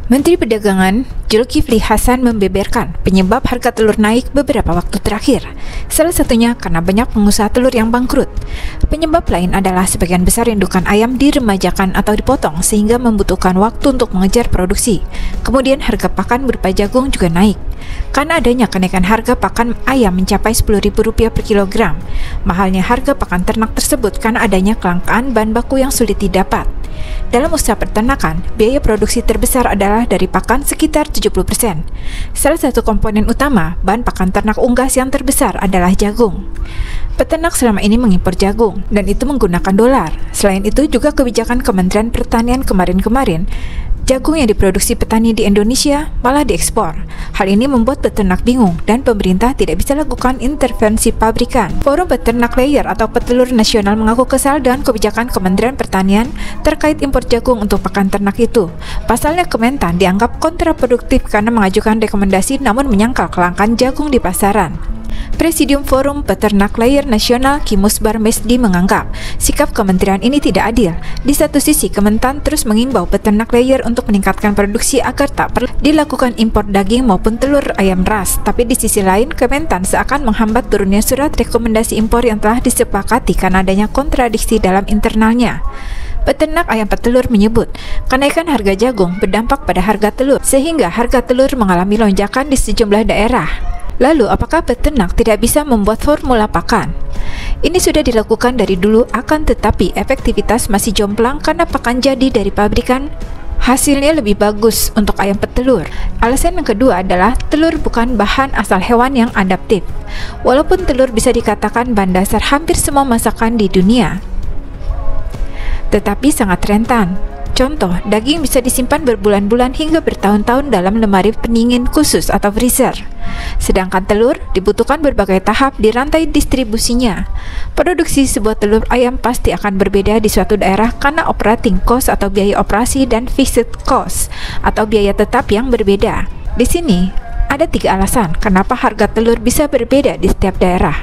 Menteri Perdagangan Zulkifli Hasan membeberkan penyebab harga telur naik beberapa waktu terakhir. Salah satunya karena banyak pengusaha telur yang bangkrut. Penyebab lain adalah sebagian besar indukan ayam diremajakan atau dipotong sehingga membutuhkan waktu untuk mengejar produksi. Kemudian harga pakan berupa jagung juga naik. Karena adanya kenaikan harga pakan ayam mencapai Rp10.000 per kilogram. Mahalnya harga pakan ternak tersebut karena adanya kelangkaan bahan baku yang sulit didapat. Dalam usaha peternakan, biaya produksi terbesar adalah dari pakan sekitar 70%. Salah satu komponen utama bahan pakan ternak unggas yang terbesar adalah jagung. Peternak selama ini mengimpor jagung, dan itu menggunakan dolar. Selain itu juga kebijakan Kementerian Pertanian kemarin-kemarin, jagung yang diproduksi petani di Indonesia malah diekspor. Hal ini membuat peternak bingung dan pemerintah tidak bisa lakukan intervensi pabrikan. Forum Peternak Layer atau Petelur Nasional mengaku kesal dengan kebijakan Kementerian Pertanian terkait impor jagung untuk pakan ternak itu. Pasalnya Kementan dianggap kontraproduktif karena mengajukan rekomendasi namun menyangkal kelangkaan jagung di pasaran. Presidium Forum Peternak Layer Nasional Kimus Barmesdi menganggap sikap kementerian ini tidak adil. Di satu sisi, Kementan terus mengimbau peternak layer untuk meningkatkan produksi agar tak perlu dilakukan impor daging maupun telur ayam ras. Tapi di sisi lain, Kementan seakan menghambat turunnya surat rekomendasi impor yang telah disepakati karena adanya kontradiksi dalam internalnya. Peternak ayam petelur menyebut kenaikan harga jagung berdampak pada harga telur, sehingga harga telur mengalami lonjakan di sejumlah daerah. Lalu, apakah peternak tidak bisa membuat formula pakan? Ini sudah dilakukan dari dulu, akan tetapi efektivitas masih jomplang karena pakan jadi dari pabrikan hasilnya lebih bagus untuk ayam petelur. Alasan yang kedua adalah telur bukan bahan asal hewan yang adaptif. Walaupun telur bisa dikatakan bahan dasar hampir semua masakan di dunia, tetapi sangat rentan. Contoh, daging bisa disimpan berbulan-bulan hingga bertahun-tahun dalam lemari pendingin khusus atau freezer. Sedangkan telur dibutuhkan berbagai tahap di rantai distribusinya. Produksi sebuah telur ayam pasti akan berbeda di suatu daerah karena operating cost atau biaya operasi dan fixed cost atau biaya tetap yang berbeda. Di sini ada 3 alasan kenapa harga telur bisa berbeda di setiap daerah.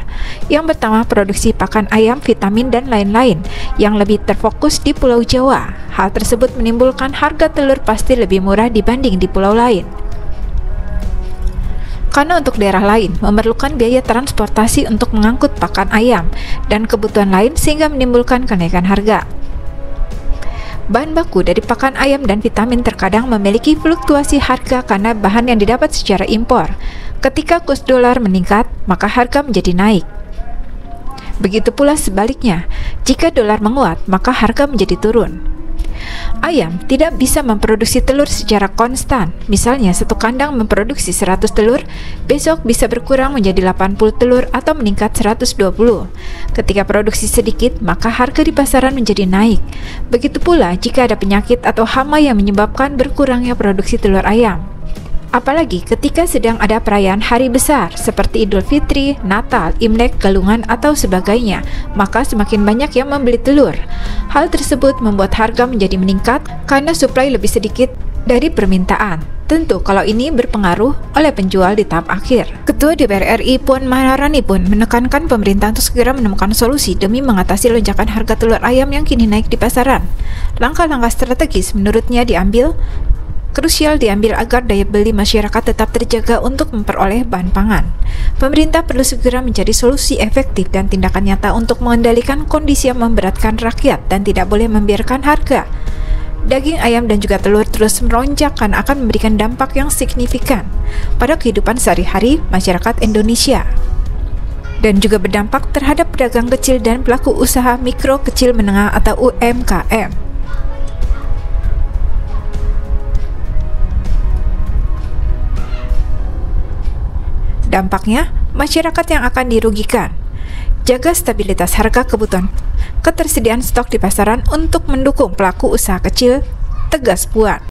Yang pertama, produksi pakan ayam, vitamin, dan lain-lain yang lebih terfokus di Pulau Jawa. Hal tersebut menimbulkan harga telur pasti lebih murah dibanding di pulau lain. Karena untuk daerah lain memerlukan biaya transportasi untuk mengangkut pakan ayam dan kebutuhan lain sehingga menimbulkan kenaikan harga. Bahan baku dari pakan ayam dan vitamin terkadang memiliki fluktuasi harga karena bahan yang didapat secara impor. Ketika kurs dolar meningkat, maka harga menjadi naik. Begitu pula sebaliknya, jika dolar menguat, maka harga menjadi turun. Ayam tidak bisa memproduksi telur secara konstan. Misalnya, satu kandang memproduksi 100 telur, besok bisa berkurang menjadi 80 telur atau meningkat 120. Ketika produksi sedikit, maka harga di pasaran menjadi naik. Begitu pula jika ada penyakit atau hama yang menyebabkan berkurangnya produksi telur ayam. Apalagi ketika sedang ada perayaan hari besar seperti Idul Fitri, Natal, Imlek, Galungan, atau sebagainya, maka semakin banyak yang membeli telur. Hal tersebut membuat harga menjadi meningkat karena suplai lebih sedikit dari permintaan. Tentu kalau ini berpengaruh oleh penjual di tahap akhir. Ketua DPR RI Puan Maharani pun menekankan pemerintah untuk segera menemukan solusi demi mengatasi lonjakan harga telur ayam yang kini naik di pasaran. Langkah-langkah strategis menurutnya krusial diambil agar daya beli masyarakat tetap terjaga untuk memperoleh bahan pangan. Pemerintah perlu segera mencari solusi efektif dan tindakan nyata untuk mengendalikan kondisi yang memberatkan rakyat dan tidak boleh membiarkan harga daging ayam dan juga telur terus melonjak karena akan memberikan dampak yang signifikan pada kehidupan sehari-hari masyarakat Indonesia dan juga berdampak terhadap pedagang kecil dan pelaku usaha mikro kecil menengah atau UMKM. Dampaknya, masyarakat yang akan dirugikan. Jaga stabilitas harga kebutuhan, ketersediaan stok di pasaran untuk mendukung pelaku usaha kecil, tegas Puan.